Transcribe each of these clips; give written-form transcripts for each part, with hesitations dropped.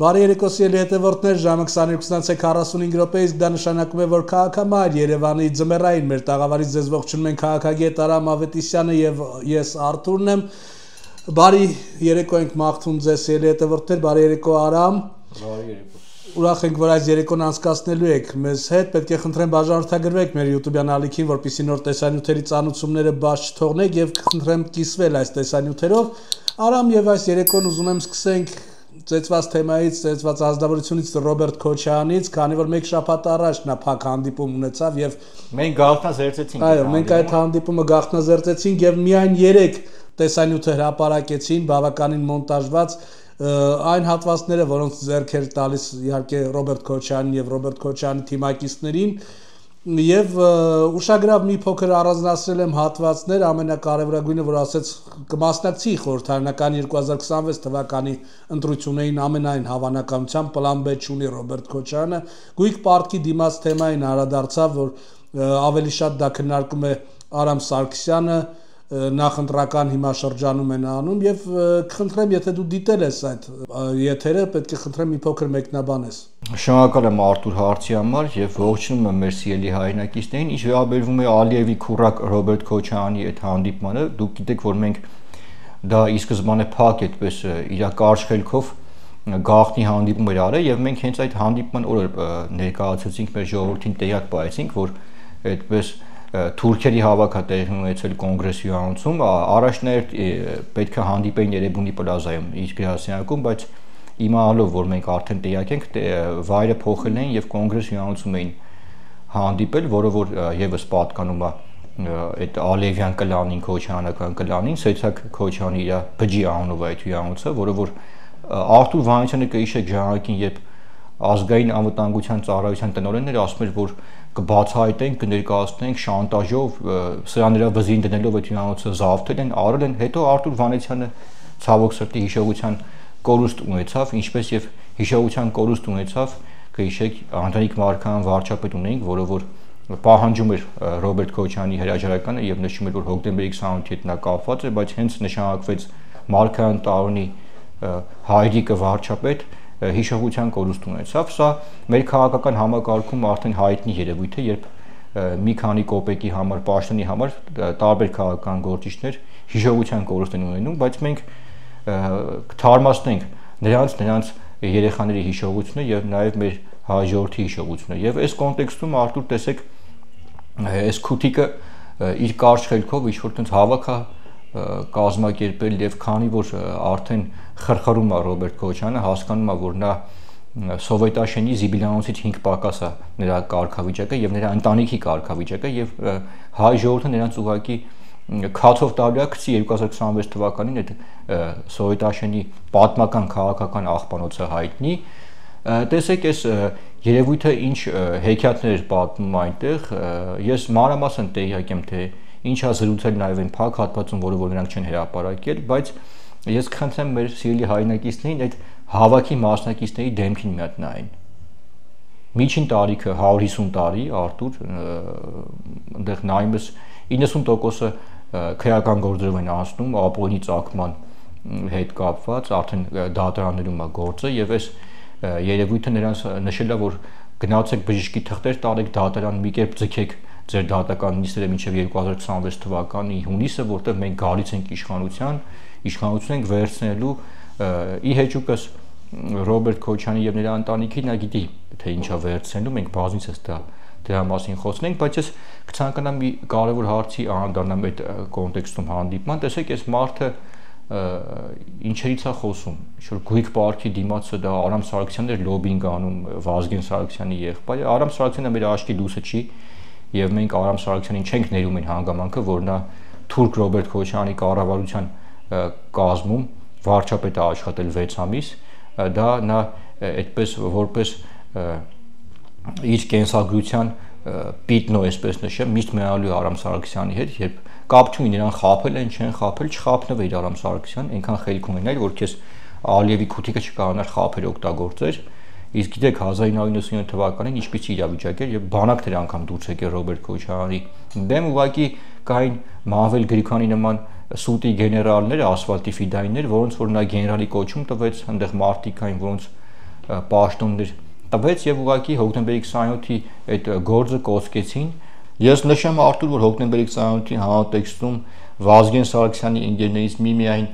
Բարի երեկո սիրելի հետևորդներ, ժամը 22:45 րոպեից դա նշանակում է, որ քաղաքամայր Երևանի ձմեռային մեր տաղավարից ձեզ ողջունում են քաղաքագետ Արամ Ավետիսյանը եւ ես Արթուրն եմ։ Բարի երեկո ենք մաղթում ձեզ սիրելի հետևորդներ, բարի երեկո Արամ։ Բարի երեկո։ Ուրախ ենք, որ այս երեկոն անցկացնելու եք մեզ հետ, պետք է խնդրեմ բաժանորդագրվեք մեր YouTube-յան ալիքին, որպեսզի նոր տեսանյութերի ծանուցումները բաց չթողնեք եւ խնդրեմ կիսվել այս տեսանյութերով։ Արամ, եւ այս երեկոն ուզում եմ սկսենք ծեծված թեմայից, ծեծված ազնվորությունից Ռոբերտ Քոչարյանից, քանի որ մեկ շաբաթ առաջ նա փակ հանդիպում ունեցավ եւ մենք գաղտնազերծեցինք։ Այո, մենք այդ հանդիպումը գաղտնազերծեցինք եւ միայն 3 տեսանյութը հրապարակեցին, բավականին մոնտաժված այն հատվածները, որոնց ձեռք էր տալիս իհարկե Ռոբերտ Քոչարյանին եւ Ռոբերտ Քոչարյանի թիմակիցներին եւ ուշագրավ մի փոքր առանձնացրել եմ հատվածներ, ամենակարևորագույնը, որ ասեց կմասնակցի խորհրդարանական 2026 թվականի ընտրություններին ամենայն հավանականությամբ պլան B չունի Ռոբերտ Քոչարյանը, գույք պարտքի դիմաց թեմային անդրադարձավ, որ ավելի շատ դա քննարկում է Արամ Սարգսյանը, նախընտրական հիմա շրջանում են անում եւ կխնդրեմ, եթե դու դիտել ես այդ եթերը, պետք է խնդրեմ մի փոքր մեկնաբանես։ Շնորհակալ եմ Արթուր հարցի համար եւ ողջունում եմ մեր սիրելի հայրենակիցներին։ Ինչ վերաբերվում է Ալիևի քուրակ Ռոբերտ Քոչարյանի այդ հանդիպմանը, դուք գիտեք, որ մենք դա ի սկզբանե փակ այդպես իր կարճ խելքով գաղտնի հանդիպում էր արել եւ մենք հենց այդ հանդիպման օրը ներկայացուցինք մեր ժողովրդին տեղյակ պահեցինք, որ այդպես Թուրքերի հավաք է տեղի ունեցել կոնգրես հյուրանոցում, առաջներ պետք է հանդիպեին Երևանի պլազայում իր գրասենյակում, բայց իմանալով, որ մենք արդեն տեղյակ ենք, վայրը փոխել են եւ կոնգրես հյուրանոցում էին հանդիպել, որը որ եւս պատկանում է այդ Ալիևյան կլանին, Քոչարյանական կլանին, Սեյցակ Քոչարյանի իր բջի անունով այդ հյուրանոցը, որը որ Արթուր Վանյանը կհիշեք ժամանակին, երբ ազգային անվտանգության ծառայության տնօրենն էր ասում էր, որ կբացահայտենք, կներկայացնենք շանտաժով, սրա նրա վզին դնելով այդ հյուրանոցը զավթել են, արել են, հետո Արթուր Վանյանը ցավոք սրտի հիշողության կորուստ ունեցավ, ինչպես եւ հիշողության կորուստ ունեցավ, կհիշեք Անդրանիկ Մարգարյան վարչապետ ունեինք, որը որ պահանջում էր Ռոբերտ Քոչարյանի հրաժարականը եւ նշում էր, որ հոկտեմբերի 28-ի հետ նա կապված է, բայց հենց նշանակվեց Մարգարյան տարոնի հայրիկը վարչապետ հիշողության կորուստ ունեցավ, սա մեր քաղաքական համակարգում արդեն հայտնի երևույթ է, երբ մի քանի կոպեկի համար, պաշտոնի համար տարբեր քաղաքական գործիչներ հիշողության կորուստ են ունենում, բայց մենք կթարմացնենք նրանց երեխաների հիշողությունը եւ նաեւ մեր հաջորդի հիշողությունը։ Եվ այս կոնտեքստում Արթուր տեսեք, այս քութիկը իր կարճ խելքով ինչ որ տենց հավաք է կազմակերպել եւ քանի որ արդեն խրխրում է Ռոբերտ Քոչարյանը, հասկանում է, որ նա Սովետաշենի Զիբիլյանոցից 5 պակաս է նրա կարգավիճակը եւ նրա ընտանիքի կարգավիճակը եւ հայ ժողովուրդը նրանց ուղղակի քաթով տալու է գցի 2026 թվականին այդ Սովետաշենի պատմական քաղաքական աղբանոցը հայտնի։ Տեսեք, այս երևույթը ինչ հեքիաթներ էր պատմում այնտեղ, ես մանրամասն տեղյակ եմ, թե ինչա զրուցել նաև այն փակ հատվածում, որը որ նրանք չեն հրապարակել, բայց ես կխնդրեմ մեր սիրելի հայրենակիցներին այդ հավաքի մասնակիցների դեմքին մի հատ նայեն։ Միջին տարիքը 150 տարի, Արթուր, այնտեղ նայում ես 90%-ը քրեական գործերով են անցնում, ապօրինի ծագման հետ կապված, արդեն դատարաններում է գործը եւ այս երևույթը նրանց նշել է, որ գնացեք բժշկի թղթեր տարեք դատարան, մի կերպ ձգեք ձեր դատական նիստերը մինչև 2026 թվականի հունիսը, որտեղ մենք գալիս ենք իշխանություն ենք վերցնելու ի հեճուկս Ռոբերտ Քոչարյանի եւ նրա ընտանիքի, նա գիտի թե ինչա վերցնելու, մենք բազմիցս դրա մասին խոսնենք, բայց ես կցանկանամ մի կարևոր հարցի անդրադառնամ այդ կոնտեքստում հանդիպման։ Տեսեք, այս մարդը ինչերից է խոսում, ինչ-որ գույք պարտքի դիմացը դա Արամ Սարգսյանն էր լոբինգ անում Վազգեն Սարգսյանի եղբայրը, Արամ Սարգսյանը մեր աչքի դուսը չի եւ մենք Արամ Սարգսյանին չենք ներում այն հանգամանքը, որ նա թուրք Ռոբերտ Քոչարյանի կառավարության կազմում վարչապետ է աշխատել 6 ամիս, դա նա այդպես որպես իր կենսագրության պիտնո, այսպես նշեմ, միշտ մնալու Արամ Սարգսյանի հետ, երբ կապ չունի նրան խաբել են, չեն խաբել, չխաբնվեր Արամ Սարգսյան, այնքան խելք ունենալ, որ քեզ Ալիևի քութիկը չկարողանար խաբել օգտագործել։ Իսկ գիտեք 1997 թվականին ինչպիսի իրավիճակ էր եւ բանակներ անգամ դուրս եկել Ռոբերտ Քոչարյանի դեմ, ուղղակի կային Մահվել Գրիգորյանի նման սուտի գեներալներ, ասֆալտի ֆիդայիններ, որոնց որ նա գեներալի կոչում տվեց, այնտեղ մարտիկ կային, որոնց պաշտոններ տվեց եւ ուղղակի հոկտեմբերի 27-ի այդ գործը կոծկեցին։ Ես նշեմ Արտուր, որ հոկտեմբերի 27-ի հանրատեքստում Վազգեն Սարգսյանի ինժեներից միայն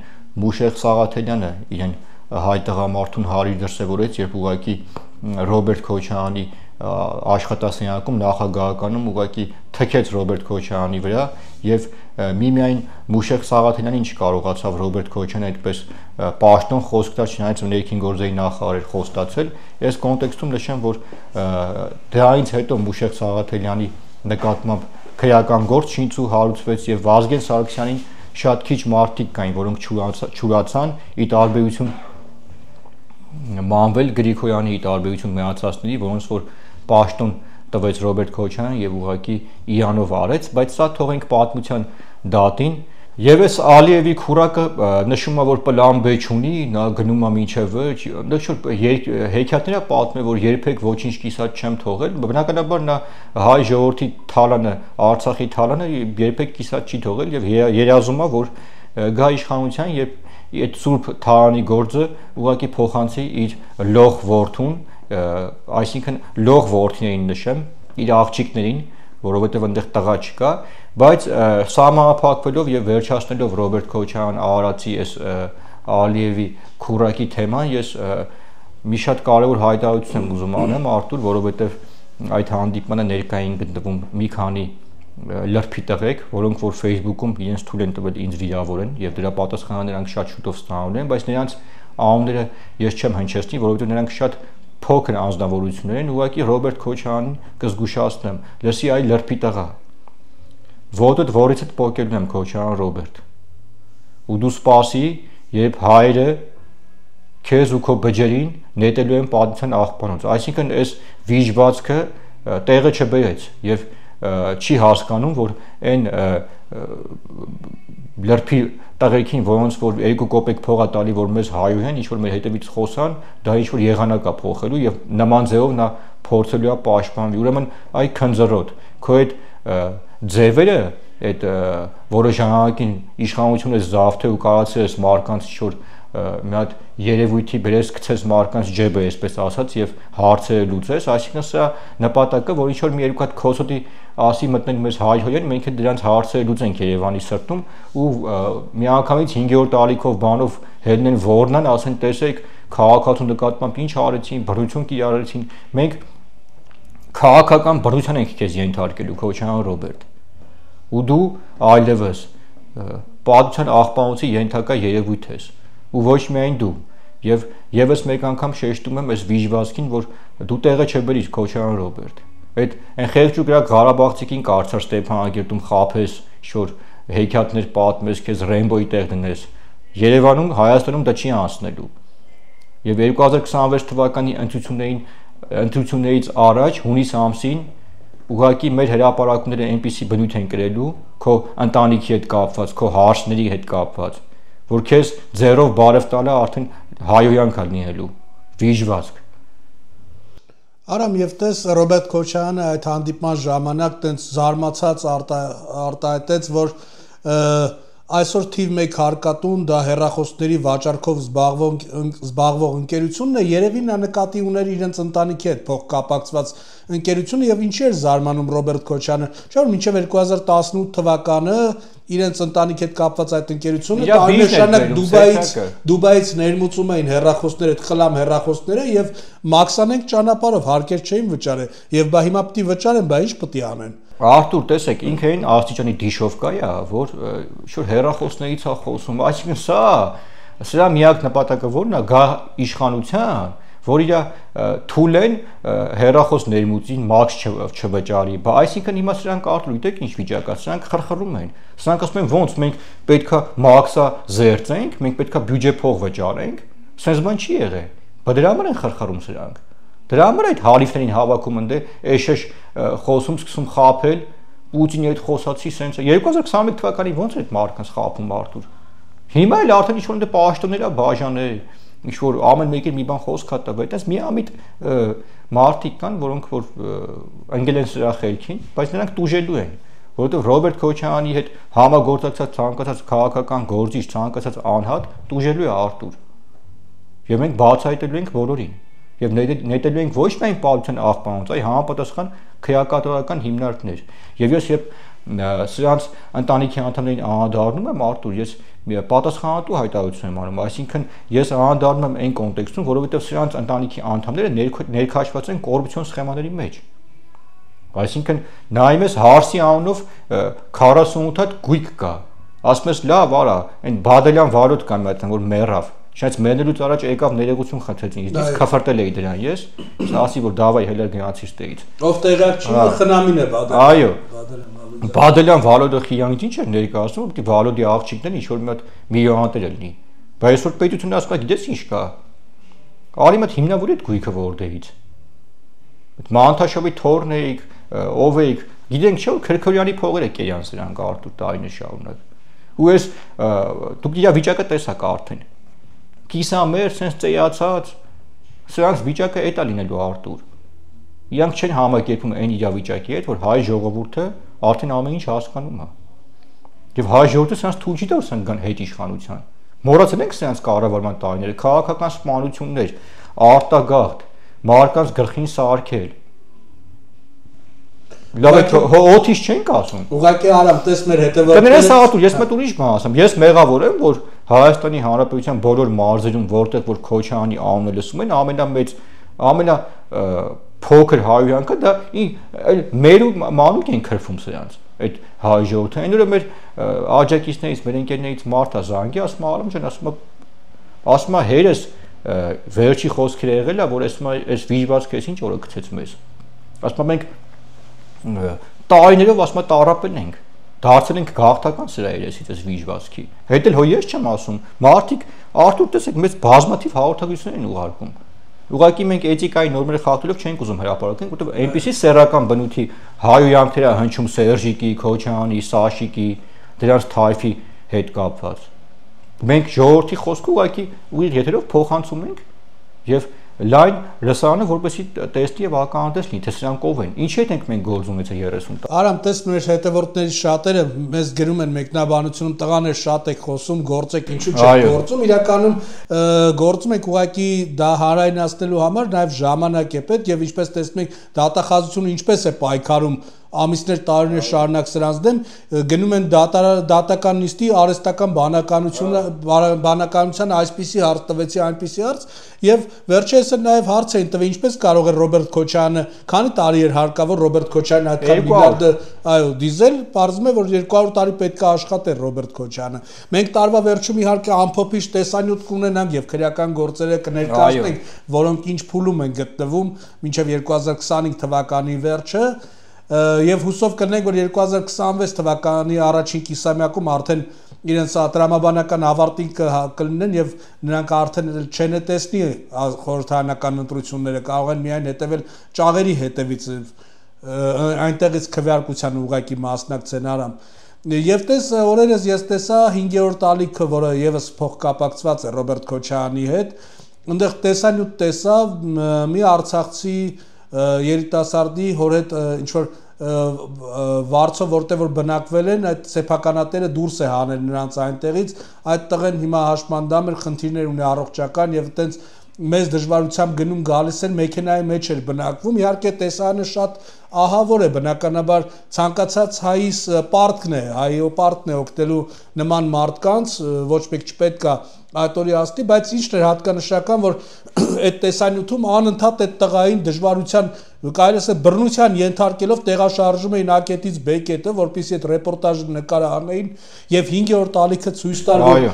Մուշեղ Սաղաթելյանը իրեն հայ տղամարդուն հարիր դրսևորեց, երբ ուղղակի Ռոբերտ Քոչարյանի աշխատասենյակում նախագահականում ուղղակի թքեց Ռոբերտ Քոչարյանի վրա եւ միմիայն Մուշեղ Սաղաթելյանին չկարողացավ Ռոբերտ Քոչարյանը այդպես պաշտոն խոսք տալ, չնայած ներքին գործերի նախարար էր խոստացել։ Այս կոնտեքստում նշեմ, որ դրանից հետո Մուշեղ Սաղաթելյանի նկատմամբ քրեական գործ շինծու հարուցվեց եւ Վազգեն Սարգսյանին շատ քիչ մարդիկ կային, որոնք չուրացան ի տարբերություն Մանվել Գրիգորյանի ի տարբերություն մնացածների, որոնց որ պաշտոն տվեց Ռոբերտ Քոչարյանը եւ ուղղակի իրանով արեց, բայց սա թողենք պատմության դատին։ Եվ այս Ալիևի քուրակը նշում է, որ պլան B չունի, նա գնում է մինչև վերջ, հեքիաթները պատմում է, որ երբեք ոչինչ կիսատ չեմ թողել, բնականաբար նա հայ ժողովրդի թալանը, Արցախի թալանը երբեք կիսատ չի թողել եւ երազում է, որ գա իշխանության եւ այդ սուրբ թալանի գործը ուղղակի փոխանցի իր լող որդուն, այսինքն լող որդիներին նշեմ, իր աղջիկներին, որովհետեւ այնտեղ տղա չկա, բայց սահմանափակվելով եւ վերջացնելով Ռոբերտ Քոչարյան արարածի այս Ալիևի քուրակի թեման, ես մի շատ կարևոր հայտարարություն եմ ուզում անեմ Արտուր, որովհետեւ այդ հանդիպմանը ներկային գտնվում մի քանի լրփի տղեկ, որոնք որ Facebook-ում իրենց թույլ են տվել ինձ վիրավորեն եւ դրա պատասխանը նրանք շատ շուտով ստանալու են, բայց նրանց անունները ես չեմ հնչեցնի, որովհետեւ նրանք շատ փոքր անձնավորություններ են, ուղղակի Ռոբերտ Քոչարյանին կզգուշացնեմ, լսի այ լրփի տղա, ոտդ որիցդ պոկելն եմ Քոչարյան Ռոբերտ, ու դու սպասի, երբ հայրը քեզ ու քո բջերին նետելու են պատմության աղբանոց, այսինքն այս վիժվածքը տեղը չբերեց եւ չի հասկանում, որ այն լրփի տղեկին, որոնց որ 2 կոպեկ փող է տալի, որ մեզ հայուհ են, ինչ որ մեր հետևից խոսան, դա ինչ որ եղանակ է փոխելու եւ նման ձևով նա փորձելու է պաշտպանվի։ Ուրեմն այ քնձռոտ, քո այդ ձևերը, այդ որը ժամանակին իշխանությունը զավթել ու կարացել է մարկանց ինչ որ մի հատ երևույթի բերես գցես մարկանց ջեբը, այսպես ասած, եւ հարցերը լուծես, այսինքն սա նպատակը, որ ինչ որ մի երկու հատ քոսոտի ասի մտնենք մեզ հայ-հոյեն, մենք էլ դրանց հարցերը լուծենք Երևանի սրտում ու միանգամից 5-րդ ալիքով բանով հելնեն ոռնան, ասեն տեսեք քաղաքացու նկատմամբ ինչ արեցին, բռնություն կիրառեցին, մենք քաղաքական բռնության ենք քեզ ենթարկելու Քոչարյան Ռոբերտ, ու դու այլևս պատմության աղբանոցի ենթակա երևույթ ես, ու ոչ միայն դու, եւ եւս մեկ անգամ շեշտում եմ այս վիժվածքին, որ դու տեղը չբերիր Քոչարյան Ռոբերտ, այդ այն խեղճուկրակ Ղարաբաղցիքին կարծար Ստեփանագերտում խափես, շոր հեքիաթներ պատմես, քեզ Ռեմբոյի տեղ դնես, Երևանում, Հայաստանում դա չի անցնելու, եւ 2026 թվականի ընտրություններից առաջ հունիս ամսին ուղղակի մեր հրապարակումները այնպիսի բնույթ են կրելու քո ընտանիքի հետ կապված, քո հարցների հետ կապված, որ քեզ ձեռով բարև տալը արդեն հայոյան կա լինելու, վիժվածք։ Արամ եւ տես Ռոբերտ Քոչարյանը այդ հանդիպման ժամանակ տենց զարմացած արտահայտեց, որ այսօր թիվ 1 հարկատուն դա հեռախոսների վաճառքով զբաղվող ընկերությունն է, երևի նա նկատի ուներ իրենց ընտանիքի հետ փոխկապակցված ընկերությունը եւ ինչի էր զարմանում Ռոբերտ Քոչարյանը, չէ՞ որ մինչեւ 2018 թվականը իրենց ընտանիքի հետ կապված այդ ընկերությունը աննշանակ Դուբայից ներմուծում էին հեռախոսներ, այդ խլամ հեռախոսները եւ մաքսանենք ճանապարհով հարկեր չէին վճարել եւ բա հիմա պիտի վճարեն, բա ինչ պիտի անեն։ Արտուր, տեսեք, ինքը այն աստիճանի դիշովկա է, որ շուտ հեռախոսներից է խոսում, այսինքն սրա միակ նպատակը որն է, գա իշխանության, որ իր թույլ են հեռախոս ներմուծին մաքս չվճարի, բա այսինքն հիմա սրանք Արտուր, գիտեք ինչ վիճակ է, սրանք խրխռում են, սրանք ասում են ոնց մենք պետքա մաքսա զերծենք, մենք պետքա բյուջե փող վճարենք, սենց բան չի եղել, բա դրա համար են խրխռում սրանք։ Դրա համար այդ հարիվներին հավաքում ընդ էշեշ խոսում սկսում խափել Պուտինի այդ խոսացի սենց 2021 թվականի ոնց այդ մարկանց խափում Արտուր։ Հիմա էլ արդեն ինչ որ ընդ պաշտոններ է բաժանել, ինչ որ ամեն մեկին մի բան խոսք է տվել, այդպես միամիտ մարդիկ կան, որոնք որ ընկել են սրա խելքին, բայց նրանք տուժելու են, որովհետև Ռոբերտ Քոչարյանի հետ համագործակցած ցանկացած քաղաքական գործիչ, ցանկացած անհատ տուժելու է Արտուր։ Եվ մենք բացահայտելու ենք բոլորին։ եւ նետելու ենք ոչ միայն պարտության աղբանոց, այլ համապատասխան քրեակատարական հիմնարկներ։ Եվ ես երբ սրանց ընտանիքի անդամներին անդառնում եմ, Արտուր, ես պատասխանատու հայտարարություն եմ անում, այսինքն ես անդառնում եմ այն կոնտեքստում, որովհետեւ սրանց ընտանիքի անդամները ներքաշված են կոռուպցիոն սխեմաների մեջ։ Այսինքն նայում ես Հարսի անունով 48 հատ գույք կա, ասում ես լավ, արա, այն Բադելյան Վարոդ կան այդտեղ, որ մեռավ, շանց մեռնելուց առաջ եկավ ներեգություն խնդրեց ինձ, իսկ քֆրտել էի դրան ես, ասի որ դավայ հելը գնացի ստերից։ Ով տեղակ չի, խնամին է Բադելյան։ Այո։ Բադելյան Վալոդը խիանից ինչ էր ներկայացնում, որ Վալոդի աղջիկն ինչ որ մի հատ միլիոնատեր լինի։ Բայց այսօր պետությունը ասում է, գիտես ինչ կա։ Արի մոտ հիմնավոր է գույքը որտեղից։ Այդ Մանթաշովի թորն էիք, ով էիք, գիտենք չէ՞ որ Քրքորյանի փողերը կերան սրանք Արտուր տարիներ շարունակ։ Ու ես դուք իր վիճակը տեսաք արդեն։ Կիսամեր, sense ծեյացած, սրանց վիճակը էտա լինելու Արտուր։ Իրանք չեն համակերպում այն իրավիճակի հետ, որ հայ ժողովուրդը արդեն ամեն ինչ հասկանում է։ Եվ հայ ժողովուրդը սրանց թույլ չի տա որ սրանք գան հետ իշխանության։ Մոռացել ենք սրանց կառավարման տարիները, քաղաքական սպանություններ, արտագաղթ, մարդկանց գլխին սարքել։ Լավ է, օթից չենք ասում։ Ուղղակի արամ տես մեր հետևորդները։ Կներես Արտուր, ես մոտ ուրիշ բան ասեմ։ Ես մեղավոր եմ, որ Հայաստանի Հանրապետության բոլոր մարզերում, որտեղ որ Քոչարյանի անունը լսում են, ամենա փոքր հայհոյանքը դա մեր ու մանուկ են քրվում սրանց այդ հայ ժողովուրդը այնօր մեր աջակիցներից մեր ընկերներից մարդա զանգի ասում Արամ ջան ասում հերս վերջի խոսքերը եղել է որ այս վիճվածքը ինչ օրը գցեց մեզ ասում մենք տարիներով ասում տարապել ենք դարձել ենք գաղթական սրա երեսից այս վիճվածքի հետ էլ հո ես չեմ ասում մարդիկ Արտուր տեսեք մեծ բազմաթիվ հաղորդագրություններ են ուղարկում Ուղղակի մենք էթիկայի նորմերը խախտելով չենք ուզում հրապարակենք, որովհետև այնպիսի սեռական բնույթի հայոյանքներ է հնչում Սերժիկի, Քոչարյանի, Սաշիկի, դրանց թայֆի հետ կապված։ Մենք ժողովրդի խոսքը ուղղակի ուղիղ եթերով փոխանցում ենք եւ լայն լսարանը որպեսի տեսնի եւ ականատես լինի, թե սրանք ով են։ Ինչի՞ հետ ենք մենք գործում էցը 30 տարի։ Արամ, տես մեր հետևորդների շատերը մեզ գրում են մեկնաբանությունում տղաներ շատ եք խոսում, գործեք ինչու՞ չեք գործում։ Իրականում գործում ենք ուղղակի դա հարայնացնելու համար, նաեւ ժամանակ է պետք եւ ինչպես տեսնում եք, դատախազությունը ինչպես է պայքարում ամիսներ տարիներ շարունակ սրանց դեմ գնում են դատական նիստի արհեստական բանականության այսպիսի հարց տվեցի այնպիսի հարց եւ վերջերս նաեւ հարց էին տվել ինչպես կարող է Ռոբերտ Քոչարյանը քանի տարի էր հարկավոր Ռոբերտ Քոչարյանը այդքան միլիարդը այո դիզել պարզվում է որ 200 տարի պետք է աշխատեր Ռոբերտ Քոչարյանը մենք տարվա վերջում իհարկե ամփոփիչ տեսանյութ կունենանք եւ քրեական գործերը կներկայացնենք որոնք ինչ փուլում են գտնվում մինչեւ 2025 թվականի վերջը Եվ հուսով կնենք, որ 2026 թվականի առաջին կիսամյակում արդեն իրենց տրամաբանական ավարտին կլինեն եւ նրանք արդեն չեն տեսնի խորհրդարանական ընտրությունները, կարող են միայն հետևել ճաղերի հետևից այնտեղից քվեարկության ուղղակի մասնակցեն Արամ։ Եվ տես օրերս ես տեսա 5-րդ ալիքը, որը եւս փոխկապակցված է Ռոբերտ Քոչարյանի հետ, այնտեղ տեսանյութ տեսա մի արցախցի երիտասարդի հորհետ ինչ որ վարձով որտեղ որ բնակվել են այդ սեփականատերը դուրս է հանել նրանց այնտեղից այդ տղեն հիմա հաշմանդամ էր խնդիրներ ունի առողջական եւ այտենց մեծ դժվարությամբ գնում գալիս են մեքենայի մեջ էր բնակվում իհարկե տեսանը շատ ահավոր է բնականաբար ցանկացած հայիս պարտքն է հայո պարտքն է օգտելու նման մարդկանց ոչ մեկ չպետք է այդ օրի աստի բայց ինչն էր հատկանշական որ այդ տեսանյութում անընդհատ այդ տղային դժվարության կարելի է բռնության ենթարկելով տեղաշարժում էին ակետից B կետը որպեսզի այդ ռեպորտաժը նկարանեին եւ 5-րդ ալիքը ցույց տար որ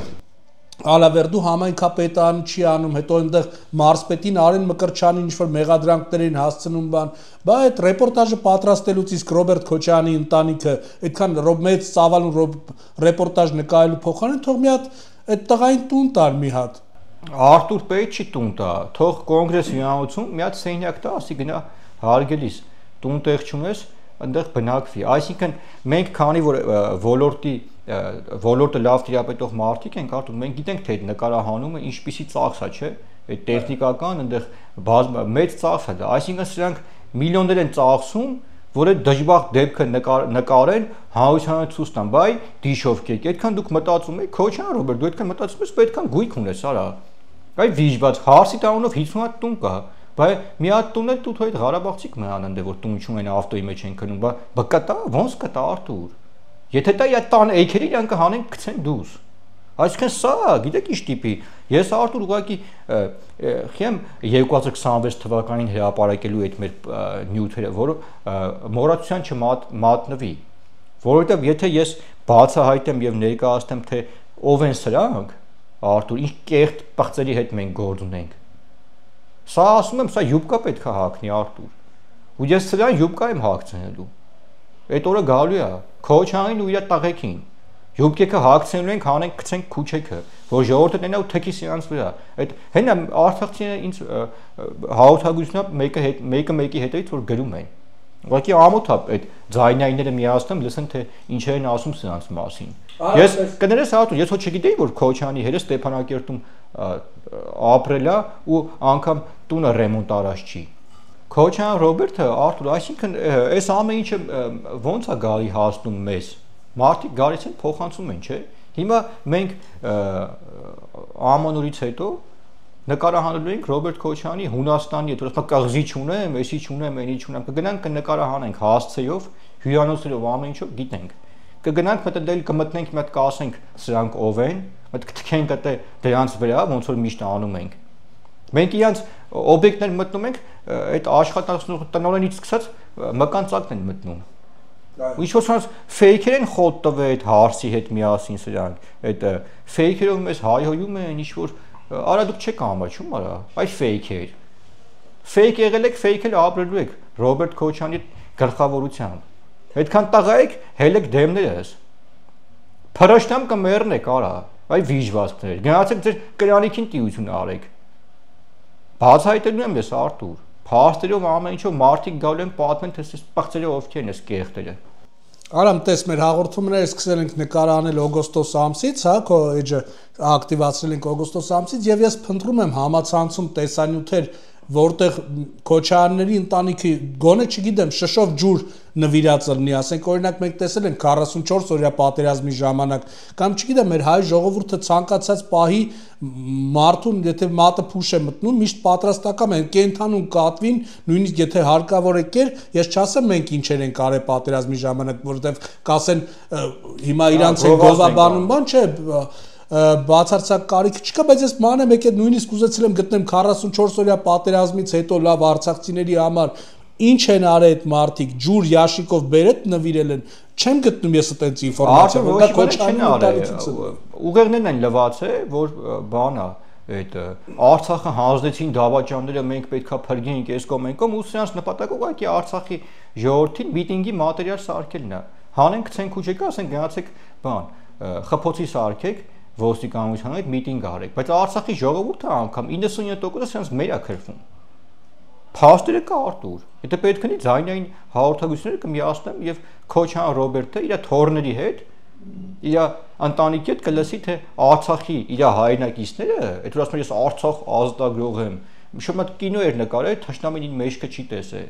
Ալավերդու համայնքապետարանը չի անում, հետո այնտեղ մարզպետին Արեն Մկրտչյանին ինչ-որ մեղադրանքներ են հասցնում բան, բա այդ ռեպորտաժը պատրաստելուց իսկ Ռոբերտ Քոչարյանի ընտանիքը այդքան մեծ ծավալուն ռեպորտաժ նկարելու փոխարեն թող մի հատ այդ տղային տուն տար մի հատ։ Արտուր պետք չի տուն տա, թող կոնգրես հյուրանոցում մի հատ սենյակ տա, ասի գնա հարգելիս, տուն տեղ չունես, այնտեղ բնակվի։ Այսինքն մենք քանի որ ոլորտը լավ տիրապետող մարդիկ ենք, արդյոք մենք գիտենք թե այդ նկարահանումը ինչպիսի ծախս է, չէ՞, այդ տեխնիկական այնտեղ մեծ ծախս է դա, այսինքն սրանք միլիոններ են ծախսում, որ այդ դժբախտ դեպքը նկարեն հանրությանը ցույց տան, բայ դիշով կեք, այդքան դուք մտածում եք, Քոչարյան Ռոբերտ, դու այդքան մտածում ես, պետք է գույք ունես, արա։ Այ վիճված հարսի տանունով 50 հատ տուն կա, Բայց մի հատ տուն էլ դու այդ Ղարաբաղցիք մնան դե որ տուն չունեն ավտոյի մեջ են քնում, բա բկտա ոնց կտա Արտուր։ Եթե դա իա տան էքերի իրան կհանեն գցեն դուս։ Այսինքն սա, գիտեք ինչ տիպի։ Ես Արտուր ուղղակի խիեմ 2026 թվականին հրապարակելու այդ մեր նյութերը, որը մոռացության չմատնվի, որովհետև եթե ես բացահայտեմ եւ ներկայացնեմ թե ով են սրանք, Արտուր, ինչ կեղտ պղծերի հետ մենք գործ ունենք։ Սա ասում եմ, սա յուբկա պետք է հագնի Արտուր։ Ու ես սրան յուբկա եմ հագցնելու։ Այդ օրը գալու է Քոչանին ու իր տղեկին։ Յուբկեքը հագցնելու ենք, հանենք գցենք քուչեքը, որ ժողովուրդը տենա ու թեքի սրանց վրա։ Այդ հենա արցախցիները ինձ հաղորդագրությունով մեկը մեկի հետևից որ գրում են։ Ուղղակի ամոթ է այդ ձայնայինները միացնում, լսեն թե ինչեր են ասում սրանց մասին։ Ես կներես Արտուր, ես ոչ չգիտեի որ Քոչանի հերը Ստեփանակերտում ապրելա ու անգամ տունը ռեմոնտ արած չի։ Քոչան Ռոբերտը Արտուր, այսինքն այս ամեն ինչը ո՞նց է գալի հասնում մեզ։ Մարդիկ գալիս են փոխանցում են, չէ՞։ Հիմա մենք ամանորից հետո նկարահանելու ենք Ռոբերտ Քոչյանի Հունաստանի, այդ որ կղզի չունեմ, էսի չունեմ, այնի չունեմ, կգնանք կնկարահանենք հասցեով, հյուրանոցներով ամեն ինչով գիտենք։ Կգնանք մտել կմտնենք մի հատ կասենք սրանք ով են, մտ կթքենք այդե դրանց վրա, ոնց որ միշտ անում ենք։ Մենք իրանց օբյեկտներ մտնում ենք, այդ աշխատանքն տնօրենից սկսած մկանցակն են մտնում։ Ու ինչ որ սրանց ֆեյքեր են խոտ տվել այդ հարսի հետ միասին սրանք, այդ ֆեյքերով մեզ հայհոյում են, ինչ որ արա դուք չեք ամաչում, արա, այ ֆեյքեր։ Ֆեյք եղել եք, ֆեյքել ապրելու եք Ռոբերտ Քոչյանի գլխավորությամբ։ Այդքան տղա եք, հելեք դեմներս։ Փրաշտամ կմեռնեք, արա, այ վիժվածքներ։ Գնացեք ձեր կրանիքին տիություն արեք։ Բացահայտելու եմ ես Արտուր։ Փաստերով ամեն ինչով մարդիկ գալու են պատմեն թե այս պղծերը ովքեր են այս կեղտերը։ Արամ տես մեր հաղորդումները սկսել ենք նկարահանել օգոստոս ամսից, հա, քո էջը ակտիվացրել ենք օգոստոս ամսից եւ ես փնտրում եմ համացանցում տեսանյութեր, որտեղ Քոչյանների ընտանիքի գոնե չգիտեմ շշով ջուր նվիրած լինի, ասենք օրինակ մենք տեսել ենք 44 օրյա պատերազմի ժամանակ կամ չգիտեմ մեր հայ ժողովուրդը ցանկացած պահի մարդուն եթե մատը փուշ է մտնում միշտ պատրաստական են կենթանուն կատվին նույնիսկ եթե հարկավոր է կեր ես չասեմ մենք ինչեր են կարել պատերազմի ժամանակ որովհետև կասեն հիմա իրանց են գովաբանում բան չէ բացարձակ կարիք չկա, բայց ես մանեմ եկել նույնիսկ ուզեցել եմ գտնեմ 44 օրյա պատերազմից հետո լավ արցախցիների համար ինչ են արել այդ մարդիկ ջուր յաշիկով բերետ նվիրել են չեմ գտնում ես այդպես ինֆորմացիա որ դա Քոչյանի ընտանիքից է ուղեղներն են լվացել որ բանա այդ Արցախը հանձնեցին դավաճանները մենք պետքա փրկենք այս կողմ այն կողմ ու սրանց նպատակը ուղղակի Արցախի ժողովրդին միտինգի մատերիալ սարքելն է հանենք ցենք ու չեկա ասենք գնացեք բան խփոցի սարքեք ոստիկանության հետ միտինգ արեք, բայց Արցախի ժողովուրդը անգամ 99% սրանց մեր է քրվում։ Փաստերը կա Արտուր։ Եթե պետք է ձայնային հաղորդագրությունները կմիացնեմ եւ Քոչյան Ռոբերտը իր թորների հետ, իր ընտանիքի հետ կլսի թե Արցախի իր հայրենակիցները, այդ որ ասում են ես Արցախ ազատագրող եմ։ Մի հատ կինո էր նկարել, Թշնամին մեջքը չի տեսել։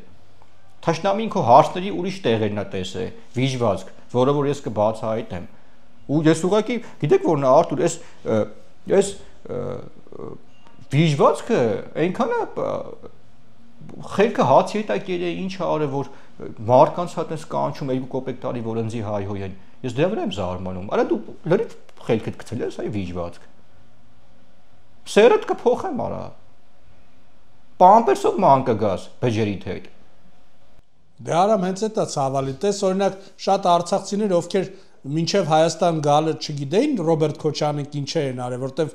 Թշնամին քո հարցների ուրիշ տեղերն է տեսել, վիժվածք, որը որ ես կբացահայտեմ։ Ու ես ուղղակի գիտեք որն է Արտուր այս վիժվածքը այնքան է խելքը հացի հետ ակել է ինչ արել որ մարդկանց հատես կանչում երկու կոպեկ տարի որ ընձի հայհոյեն ես դրա վրա եմ զարմանում արա դու լրիվ խելքդ գցել ես այ վիժվածք սերդ կփոխեմ արա պամպերսով ման կգաս բջերիդ հետ դե արամ հենց էտա ցավալի տես օրինակ շատ արցախցիներ ովքեր մինչև Հայաստան գալը չգիտեին Ռոբերտ Քոչյանին ինչեր են արել, որտեվ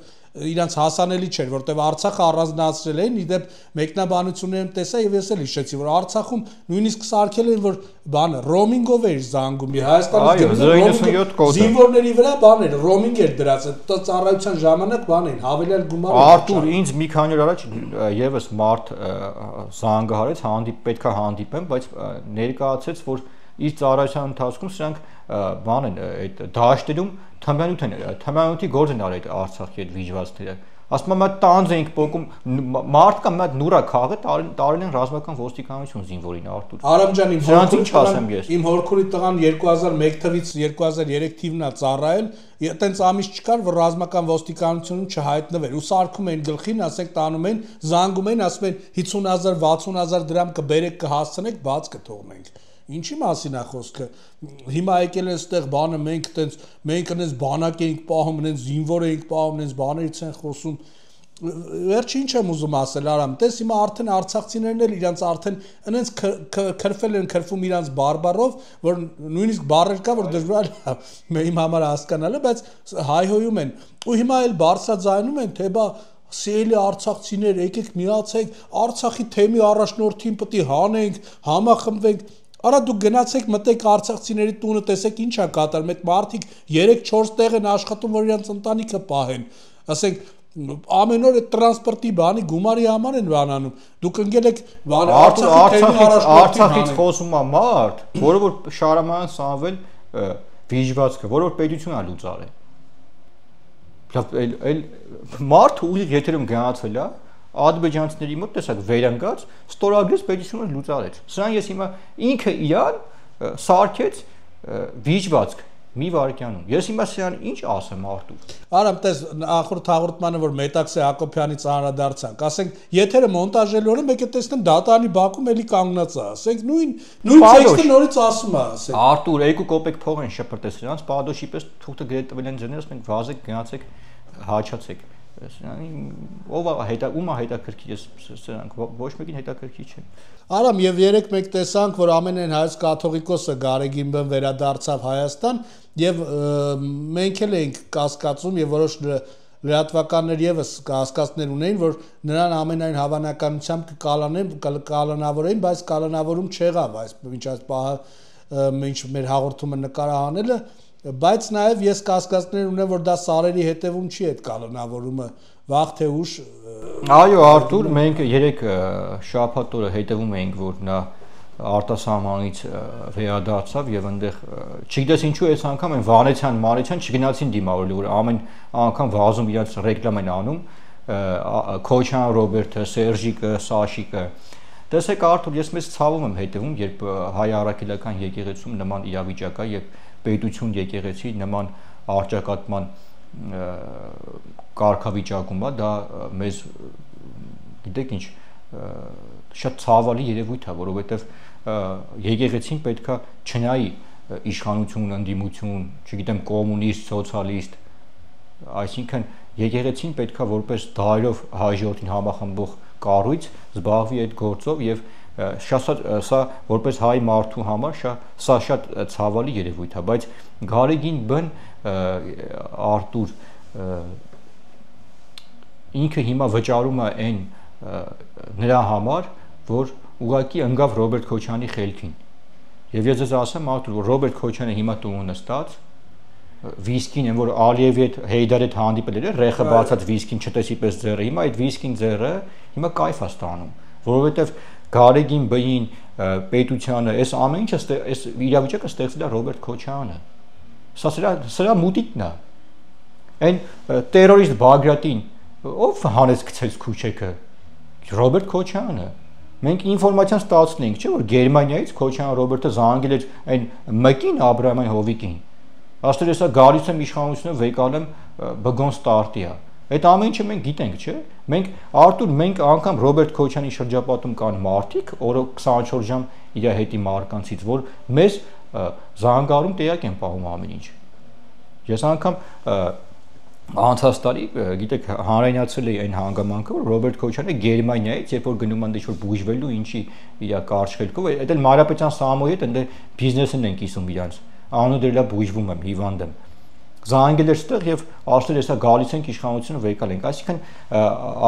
իրանց հասանելի չէր, որտեվ Արցախը առանձնացրել էին, իդեպ մեկնաբանություններում տեսա եւ ես էլ հիշեցի, որ Արցախում նույնիսկ սարքել են, որ բանը ռոմինգով էր զանգում, Հայաստանից գնում զինվորների վրա բաներ, ռոմինգ էր դրած, դա ծառայության ժամանակ բան են, հավելյալ գումար։ Արտուր, ինձ մի քանի օր առաջ եւս մարդ զանգահարեց, պետքա հանդիպեմ, բայց ներկայացեց, որ իր ծառայության ընթացքում սրանք բան են այդ դաշտերում թմրանյութի գործ են արել Արցախի այդ վիժվածքները ասում եմ այդ տանձ էինք փոկում մարդ կամ այդ նուրա քաղը տարել են ռազմական ոստիկանություն զինվորին Արտուր Արամ ջան իմ հորքուրի տղան 2001 թվից 2003 թիվն է ծառայել այտենց ամիս չկար որ ռազմական ոստիկանությունում չհայտնվեր ու սարքում էին գլխին ասենք տանում են զանգում են ասում են 50000 60000 դրամ կբերեք կհասցնեք բաց կթողնենք Ինչի մասին է խոսքը հիմա եկել են այստեղ բանը մենք այնպես բանակ էինք պահում այնպես զինվոր էինք պահում այնպես բաներից են խոսում վերջի ինչ եմ ուզում ասել Արամ տես հիմա արդեն արցախցիներն էլ իրանց արդեն այնպես քրֆել են քրֆում իրանց բարբարով որ նույնիսկ բառեր կա որ դժվար իմ համար հասկանալը բայց հայհոյում են ու հիմա էլ բարձրաձայնում են թե բա Սիրելի արցախցիներ եկեք միացեք Արցախի թեմի առաջնորդին պետք է հանենք համախմբվենք Արա դուք գնացեք մտեք արցախցիների տունը տեսեք ինչ է կատարում այդ մարդիկ 3-4 տեղ են աշխատում որ իրենց ընտանիքը պահեն ասենք ամեն օր այդ տրանսպորտի բանի գումարի համար են բանանում դուք ընկել եք Արցախից խոսում է մարդ որը որ Շարամանյան Սամվել վիժվածքը որը որ պետություն է լուծարել Էլ մարդը ուղիղ եթերում գնացել է ադրբեջանցիների մոտ տեսակ վերանգած ստորագրեց պետությունը լուծարեց սրան ես հիմա ինքը իրան սարքեց վիճվածք մի վարքյանում ես հիմա սրան ինչ ասեմ Արտուր Արամ տես նախորդ հաղորդմանը որ Մետաքսե Հակոբյանից անդրադարձանք ասենք եթերը մոնտաժելորը մեկը տեսնեմ դատարանի բակում էլի կանգնած է ասենք նույն տեքստը նորից ասում է ասենք Արտուր 2 կոպեկ փող են շպրտել սրանց պադոշի պես թուղթը գրել տվել են ձեներս մենք վազեք գնացեք հաչացեք ով ում է հետաքրքիր ես սրանք ոչ մեկին հետաքրքիր չէ Արամ եւ երեք մեկ տեսանք որ ամենայն հայոց կաթողիկոսը Գարեգինբեն վերադարձավ Հայաստան եւ մենք էլ էինք կասկածում եւ որոշ լրատվականներ եւս կասկածներ ունեին որ նրան ամենայն հավանականությամբ կկալանավորեն բայց կալանավորում չեղավ այս մինչ այս պահը մինչ մեր հաղորդումը նկարահանելը բայց նաև ես կասկածներ ունեմ որ դա սարերի հետևում չի այդ կալանավորումը վաղ թե ուշ Այո Արտուր մենք երեք շաբաթ օրը հետևում էինք որ նա արտասահմանից վերադարձավ եւ այնտեղ չգիտես ինչու այս անգամ այն Վանեցյան Մարեցյան չգնացին դիմավորելու որ ամեն անգամ վազում իրաց ռեկլամ են անում Քոչյան Ռոբերտը Սերժիկը Սաշիկը տեսեք Արտուր ես մեծ ցավում եմ հետևում երբ հայ առաքելական եկեղեցում նման իրավիճակ է եւ պետություն եկեղեցի նման արճակատման կարգավիճակում է դա մեզ գիտեք ինչ շատ ցավալի երևույթ է որովհետեւ եկեղեցին պետքա չնայի իշխանություն ընդդիմություն չգիտեմ կոմունիստ սոցիալիստ այսինքն եկեղեցին պետքա որպես դայրով հայ ժողովրդին համախմբող կառույց զբաղվի այդ գործով եւ սա որպես հայ մարդու համար սա շատ ցավալի երևույթ է բայց Գարեգին Արտուր ինքը հիմա վճարում է այն նրա համար որ ուղղակի ընկավ Ռոբերտ Քոչյանի խելքին եւ ես ձեզ ասեմ Արտուր որ Ռոբերտ Քոչյանը հիմա տուն նստած վիսկին են որ Ալիևի հետ Հեյդարի հետ հանդիպել էր ռեխը բացած վիսկին չտեսի պես ձեռը հիմա այդ վիսկին ձեռը հիմա կայֆ է ստանում որովհետեւ Գարեգին բին պետությանը այս ամեն ինչը այս իրավիճակը ստեղծել է Ռոբերտ Քոչյանը սրա մուտիկն է այն տերորիստ Բագրատին ով հանեց գցեց քուչեքը Ռոբերտ Քոչյանը մենք ինֆորմացիան ստացնենք չէ որ Գերմանիայից Քոչյան Ռոբերտը զանգել էր այն մկին Աբրահամյան Հովիկին ասել է սա գալիս եմ իշխանությունը վեկալեմ բգոն ստարտի է Այդ ամեն ինչը մենք գիտենք, չէ՞։ Մենք Արտուր մենք անգամ Ռոբերտ Քոչյանի շրջապատում կան մարդիկ, օրը 24 ժամ իր հետի մարկանցից, որ մեզ զանգարում տեղյակ են պահում ամեն ինչ։ Ես անգամ անցած տարի, գիտեք, հանրայնացել էի այն հանգամանքը, որ Ռոբերտ Քոչյանը Գերմանիայից, երբ որ գնում են դժվար բուժվելու, ինչի իր կարճ խելքով, այդ էլ Մանրապետյան Սամոյի հետ ընդ բիզնեսին են կիսում իրանց։ Անունը դեռ բուժվում եմ, հիվանդ եմ։ Զանգել էր ստեղ եւ ասել էր սա գալիս ենք իշխանությունը վեկալ ենք այսինքն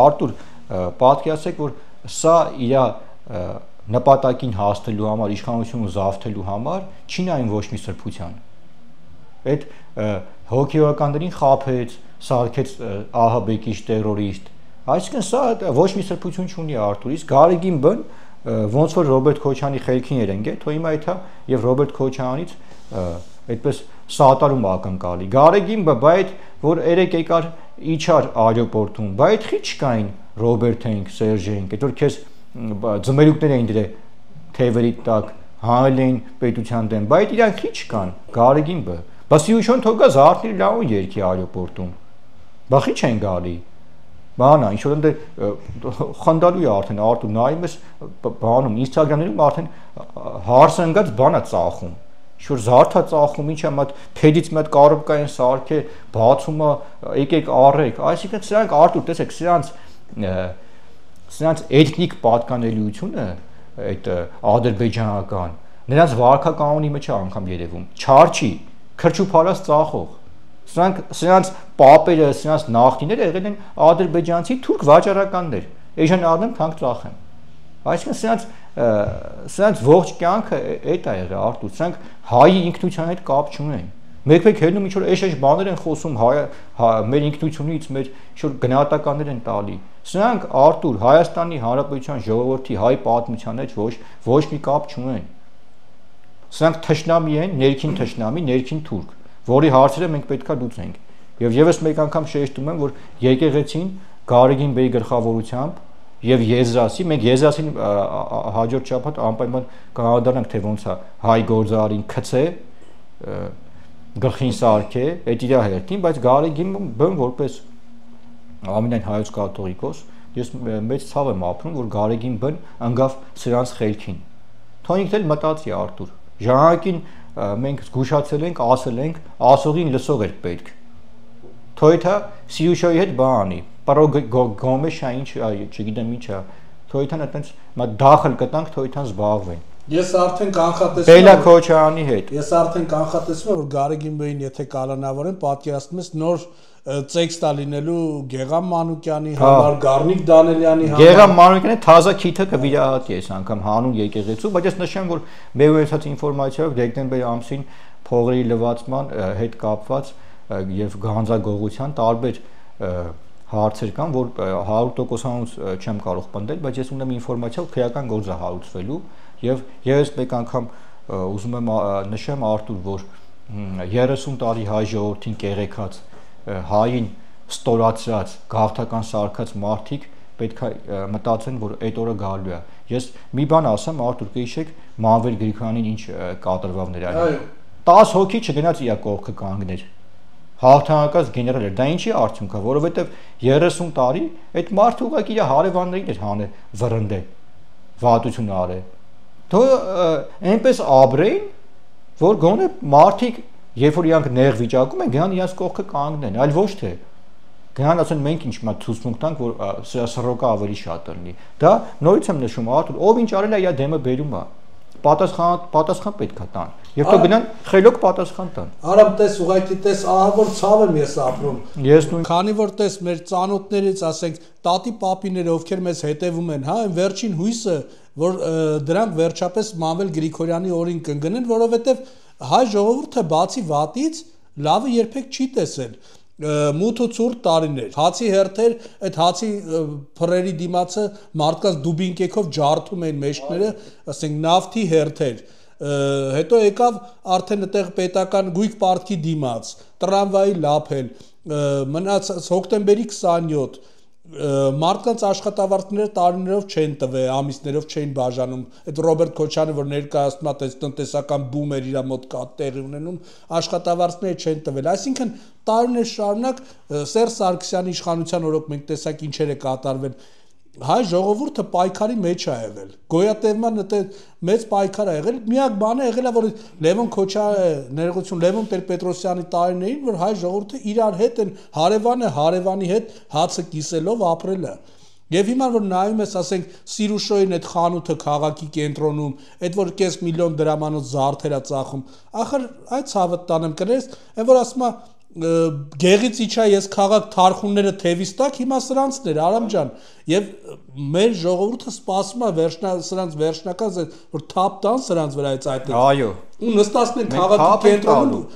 Արտուր պատկերացրեք որ սա իր նպատակին հասնելու համար իշխանությունը զավթելու համար չի նայում ոչ մի սրբության այդ հոգեվականներին խափեց սարքեց ահաբեկիչ տերորիստ այսինքն սա ոչ մի սրբություն չունի Արտուր իսկ Գարեգին ոնց որ Ռոբերտ Քոչյանի խելքին էր ընկել թո հիմա իթա եւ Ռոբերտ Քոչյանից այդպես սատարում ակնկալի Գարեգին բայց որ երեք եկար իջար аэроպորտում, բայց այդ քիչ կային Ռոբերտենք, Սերժենք, այդ որ քեզ ձմերուկներ էին դրել թևերի տակ, հանել էին պետության դեմ, բայց իրանք քիչ կան, Գարեգին բը։ Բա Սիուշոն թողա զարթնի լավ երկի аэроպորտում։ Բա քիչ են գալի։ Բանա, ինչ որ ընդ խնդալու է արդեն Արտուր նայում ես բանում Instagram-ներում արդեն հարսնգած բանա ծախում։ Ինչ որ զարթա ծախում, ինչա մատ փեդից մատ կարոբկային սարքե, բացում է, եկեք առեք։ Այսինքն սրանք Արտուր, տեսեք, սրանց էթնիկ պատկանելիությունը, այդ ադրբեջանական, նրանց վարքականոնի մեջ է անգամ երևում։ Չարչի, քրչուփարած ծախող։ Սրանց պապերը, սրանց նախնիները եղել են ադրբեջանցի թուրք վաճառականներ։ Էժան առնեմ, թանկ ծախեմ։ Այսինքն սրանց ողջ կյանքը այդ է եղել Արտուր, սրանք հայի ինքնության հետ կապ չունեն։ Մեկ-մեկ հելնում ինչ որ էշ բաներ են խոսում մեր ինքնությունից, մեր ինչ որ գնահատականներ են տալի։ Սրանք Արտուր Հայաստանի Հանրապետության ժողովրդի հայ պատմության հետ ոչ մի կապ չունեն։ Սրանք թշնամի են, ներքին թշնամի, ներքին թուրք, որի հարցերը մենք պետքա լուծենք։ Եվ եւս մեկ անգամ շեշտում եմ, որ եկեղեցին Գարեգին բեի գլխավորությամբ եւ Եզրասի, մենք Եզրասին հաջորդ շաբաթ անպայման կհանդանանք, թե ոնց է հայ գործարին քցե գլխին սարքե, այդ իր հերթին, բայց Գարեգին բն որպես ամենայն հայոց կաթողիկոս, ես մեծ ցավ եմ ապրում, որ Գարեգին բն ընկավ սրանց խելքին։ Թոնիկն էլ մտածի Արտուր։ Ժամանակին մենք զգուշացել ենք, ասել ենք, ասողին լսող էր պետք։ Թոյթա Սիրուշոյի հետ բանի, պարո գոմեշա ինչ, չգիտեմ ինչ է, Թոյթան այտենց մա դախլ կտանք, Թոյթան զբաղվեն։ Ես արդեն կանխատեսում Բելա Քոչարյանի հետ։ Ես արդեն կանխատեսում եմ, որ Գարեգին բեին եթե կալանավորեն, պատկերացնում ես նոր տեքստա լինելու Գեգամ Մանուկյանի համար, Գառնիկ Դանելյանի համար։ Գեգամ Մանուկյանը թազա քիթը կվիրահատի այս անգամ հանուն եկեղեցու, բայց ես նշեմ, որ մեր ունեցած ինֆորմացիայով դեկտեմբերի ամսին փողերի լվացման հետ կապված եւ գանձագողության տարբեր հարցեր կան, որ 100%-անոց չեմ կարող պնդել, բայց ես ունեմ ինֆորմացիա, որ քրեական գործ է հարուցվելու եւ ես մեկ անգամ ուզում եմ նշեմ Արտուր, որ 30 տարի հայ ժողովրդին կեղեքած հային ստորացրած գաղթական սարքած մարդիկ պետք է մտածեն, որ այդ օրը գալու է։ Ես մի բան ասեմ, Արտուր, կհիշեք Մանվել Գրիգորյանին ինչ կատարվավ նրա հետ։ 10 հոգի չգնաց իր կողքը կանգներ։ Հաղթանակած գեներալ էր, դա ինչի արդյունք է, որովհետև 30 տարի այդ մարդը ուղղակի իր հարևաններին էր հանել վրընդե, վատություն արել։ Դու այնպես ապրեին, որ գոնե մարդիկ, երբ որ իրանք նեղ վիճակում են, գնան իրանց կողքը կանգնեն, այլ ոչ թե գնան ասեն մենք ինչ մա ցուցմունք տանք, որ սրա սռոկը ավելի շատ լինի։ Դա նորից եմ նշում, Արտուր, ով ինչ արել է, իր դեմը բերում է։ Պատասխան պետք է տան։ Եվ թող գնան խելոք պատասխան տան։ Արամ տես ուղղակի տես ահա որ ցավ եմ ես ապրում։ Ես նույն քանի որ տես մեր ծանոթներից, ասենք, տատի պապիները, ովքեր մեզ հետևում են, հա, այն վերջին հույսը, որ դրանք վերջապես Մանվել Գրիգորյանի օրին կընկնեն, որովհետև հայ ժողովուրդը բացի վատից լավը երբեք չի տեսել։ Մութ ու ցուրտ տարիներ, հացի հերթեր, այդ հացի փռերի դիմացը մարդկանց դուբինկեքով ջարդում էին մեջքները, ասենք նավթի հերթեր, հետո եկավ արդեն այդտեղ պետական գույք պարտքի դիմաց, տրամվայի լափել, մնաց հոկտեմբերի 27 մարդկանց աշխատավարձները տարիներով չեն տվել, ամիսներով չեն բաժանում։ Այդ Ռոբերտ Քոչարյանը, որ ներկայացնում է տնտեսական բում էր իր մոտ տեղի ունենում, աշխատավարձները չեն տվել։ Այսինքն տարիներ շարունակ Սերժ Սարգսյանի իշխանության օրոք մենք տեսակ ինչեր է կատարվել։ Հայ ժողովուրդը պայքարի մեջ է եղել։ Գոյատևման մեծ պայքար է եղել։ Միակ բանը եղել է, որ Լևոն Քոչարյանը, ներողություն, Լևոն Տեր-Պետրոսյանի տարիներին, որ հայ ժողովուրդը իրար հետ են հարևանը հարևանի հետ հացը կիսելով ապրել է։ Եվ հիմա որ նայում ես, ասենք, Սիրուշոյին այդ խանութը քաղաքի կենտրոնում, այդ որ կես միլիոն դրամանոց զարդեր է ծախում, ախր այդ ցավը տանեմ կներես, այն որ ասում է գեղից իջա ես քաղաք թարխունները թևից տակ, հիմա սրանցն էր Արամ ջան, եւ մեր ժողովուրդը սպասում է սրանց վերջնական, որ թափ տան սրանց վրա այդ այո, ու նստածնեն քաղաքի կենտրոնում,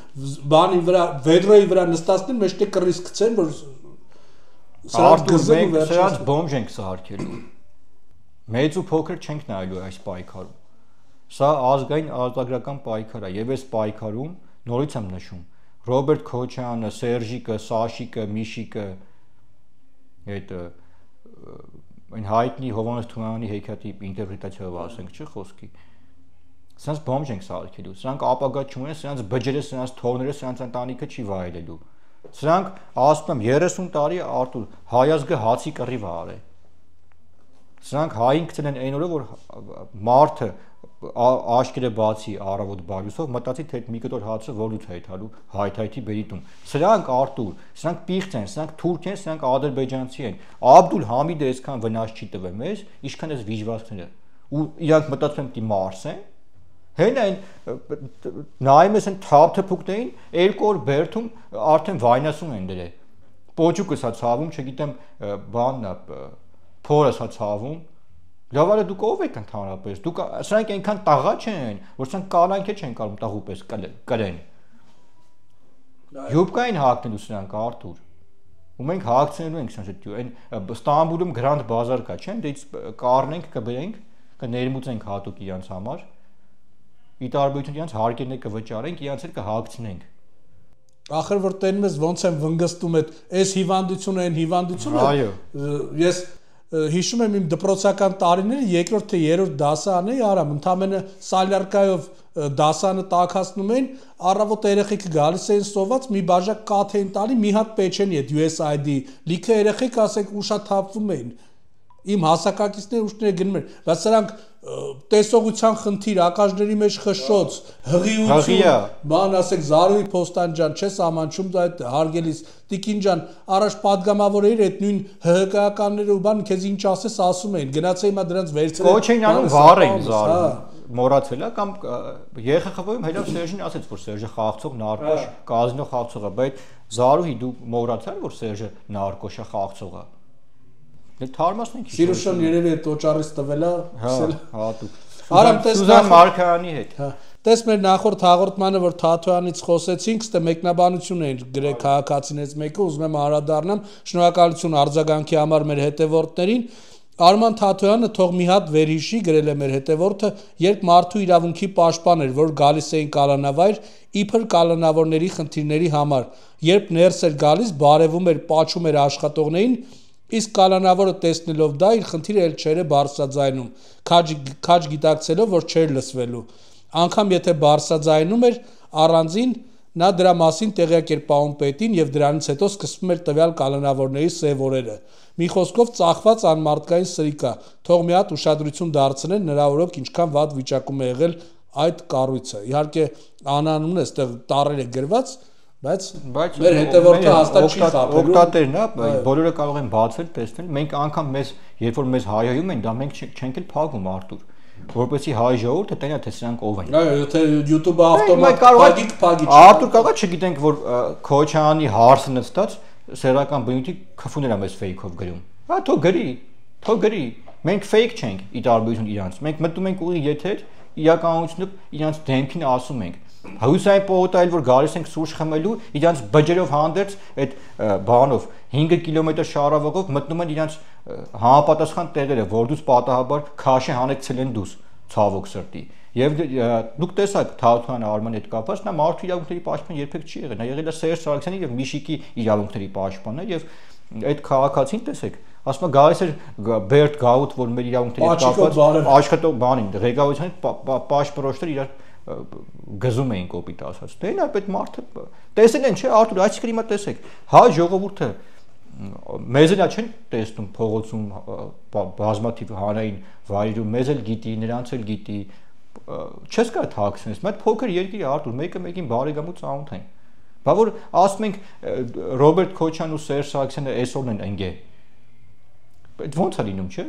բանի վրա, վեդրոյի վրա նստածնեն, մեջտե կռիս գցեն, որ սրանց գզեն ու սրանց բոմժ ենք սարքելու։ Մեծ ու փոքր չենք նայելու այս պայքարում։ Սա ազգային արտադրական պայքար է, եւ այս պայքարում նորից եմ նշում Ռոբերտ Քոչարյանը, Սերժիկը, Սաշիկը, Միշիկը, այդ այն հայտնի Հովհաննես Թումանյանի հեքիաթի ինտերպրետացիայով ասենք, չէ՞ խոսքի։ Սրանց բոմժ ենք սարքելու, սրանք ապագա չունեն, սրանց բջերը, սրանց թողները, սրանց ընտանիքը չի վայելելու։ Սրանք ասում եմ 30 տարի Արտուր հայազգը հացի կռիվ է արել։ Սրանք հային գցել են այն օրը, որ մարդը աշկերը բացի առավոտ բարյուսով մտածի թե մի կտոր հացը որից է հայթալու հայթայթի բերի տուն։ Սրանք Արտուր, սրանք պիղծ են, սրանք թուրք են, սրանք ադրբեջանցի են։ Աբդուլ Համիդը այսքան վնաս չի տվել մեզ, ինչքան այս վիժվածքները։ Ու իրանք մտածում են պիտի մարսեն։ Հեն այն նայում ես այն թափթփուկներին 2 օր բերթում արդեն վայնասուն են դրել։ Պոճուկս հա ցավում, չգիտեմ, բանն է, փորս հա ցավում։ Լավ արի դուք ով եք ընդհանրապես։ Դուք սրանք այնքան տաղա չեն, որ սրանք կանանքե չեն կարող տաղուպես կրեն։ Յուբկային հագնելու սրանք Արտուր։ Ու մենք հագցնելու ենք սրանք այն Ստամբուլում Grand Bazaar կա, չէ՞, դից կառնենք, կբերենք, կներմուծենք հատուկ իրանց համար։ Ի տարբերություն իրանց հարկերն կվճարենք, իրանց էլ կհագցնենք։ Ախր որ տենում ես ոնց են վնգստում այս հիվանդությունը, այն հիվանդությունը։ Այո։ Ես հիշում եմ իմ դպրոցական տարիները, երկրորդ թե երրորդ դասարանի արամ, ընդամենը սալյարկայով դասանը տաքացնում էին, առավոտ երեխեքը գալիս էին սոված, մի բաժակ կաթ էին տալի, մի հատ պեչենի այդ USAID, լիքը երեխեք ասեք ուշաթափվում էին։ Իմ հասակակիցները ուշները գնում են, բայց սրանք տեսողության խնդիր, ակաժների մեջ խշշոց, հղիություն, բան ասեք Զարուհի Փոստան ջան, չես ամանչում դա այդ հարգելիս Տիկին ջան, առաջ падգամավոր էիր այդ նույն ՀՀԿ-ականները ու բան քեզ ինչ ասես ասում էին, գնացի հիմա դրանց վերցրել։ Կոչ էին անում վառեն Զարուհի, մոռացել է կամ ԵԽԽՎ-ում հելավ Սերժին ասեց, որ Սերժը խաղացող նարկոշ, կազինո խաղացող է, բայց Զարուհի դու մոռացար, որ Սերժը նարկոշ է, խաղացող է։ Թարմասնենք Սիրուշան երևի այդ օճառից տվել է, հատուկ։ Արամ տես Սուզան Մարկարյանի հետ։ Տես մեր նախորդ հաղորդմանը, որ Թաթոյանից խոսեցինք, ստե մեկնաբանություն էին գրել քաղաքացիներից մեկը, ուզում եմ անդրադառնամ, շնորհակալություն արձագանքի համար մեր հետևորդներին։ Արման Թաթոյանը թող մի հատ վերհիշի, գրել է մեր հետևորդը, երբ մարդու իրավունքի պաշտպան էր, որ գալիս էին կալանավայր, իբր կալանավորների խնդիրների համար, երբ ներս էր գալիս, բարևում էր, պաչում էր աշխատողներին, իսկ կալանավորը տեսնելով դա իր խնդիրը էլ չէր բարձրաձայնում, քաջ գիտակցելով, որ չէր լսվելու։ Անկամ եթե բարձրաձայնում էր առանձին, նա դրա մասին տեղյակ էր պահում պետին եւ դրանից հետո սկսվում էր տվյալ կալանավորների սև օրերը։ Մի խոսքով ծախված անմարդկային սրիկա, թող մի հատ ուշադրություն դարձնել նրա օրոք ինչքան վատ վիճակում է եղել այդ կառույցը։ Իհարկե անանունն է այստեղ տառեր է գրված, բայց մեր հետևորդը հաստատ չի խաբելու։ Օկտատերն է, բոլորը կարող են բացել, տեսնել։ Մենք անգամ մեզ, երբ որ մեզ հայհայում են, դա մենք չենք էլ փակում Արտուր, որպեսզի հայ ժողովուրդը տենա թե սրանք ով են։ Այո, եթե YouTube-ը ավտոմատ փակի։ Արտուր կարող է չգիտենք, որ Քոչյանի հարսը նստած սերական բնույթի քֆուներ է մեզ ֆեյքով գրում։ Հա թող գրի։ Մենք ֆեյք չենք ի տարբերություն իրանց։ Մենք մտնում ենք ուղի եթեր, իրականությունը իրանց դեմքին ասում ենք։ Հուսային պողոտայել, որ գալիս ենք սուրճ խմելու, իրանց բջերով հանդերձ այդ բանով 5 կիլոմետր շարավողով մտնում են իրանց համապատասխան տեղերը, որ դուց պատահաբար քաշե հանեցել են դուս, ցավոք սրտի։ Եվ դուք տեսաք Թաթոյան Արմանի հետ կապված, նա մարդու իրավունքների պաշտպան երբեք չի եղել, նա եղել է Սերժ Սարգսյանի եւ Միշիկի իրավունքների պաշտպանը եւ այդ քաղաքացին տեսեք, ասում է գալիս էր Բերտ Գաուտ, որ մեր իրավունքների հետ կապված աշխատող բանին, ղեկավարության պաշտպանողներ իրար գզում էին կոպիտ ասած։ Դե նա այդ մարդը տեսել են, չէ, Արտուր, այսինքն հիմա տեսեք, հայ ժողովուրդը մեզ էլ չեն տեսնում փողոցում բազմաթիվ հանրային վայրերում, մեզ էլ գիտի, նրանց էլ գիտի, չես կարող թաքցնես, այդ փոքր երկիրը Արտուր, մեկը մեկին բարեկամ ու ծանոթ են։ Բա որ ասում ենք Ռոբերտ Քոչյանն ու Սերժ Սարգսյանը այսօրն են ընկե։ Այդ ո՞նց է լինում, չէ։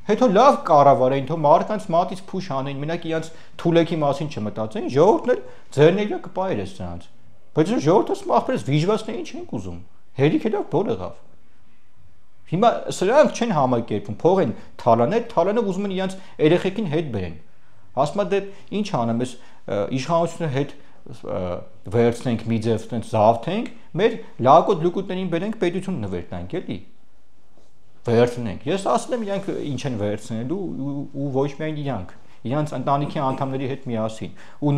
Հետո լավ կառավարեին, թող մարդկանց մատից փուշ անեն, մենակ իրանց թուլեքի մասին չմտածեին, ժողովուրդն էլ ձեռներիա կպահեր էս նրանց։ Բայց ժողովուրդը սմախպես վիժվածներին չենք ուզում։ Հերիք էլ բոլ եղավ։ Հիմա սրանք չեն համակերպում, փող են թալանով ուզում են իրանց երեխեքին հետ բերեն։ Ասում է դե ինչ անեմ, ես իշխանությունը հետ վերցնենք մի ձև տենց զավթենք, մեր լակոտ լուկուտներին բերենք պետություն նվեր տանք, էլի։ Վերցնենք։ Ես ասում եմ իրանք ինչ են վերցնելու ու ոչ միայն իրանք ընտանիքի անդամների հետ միասին։ Ու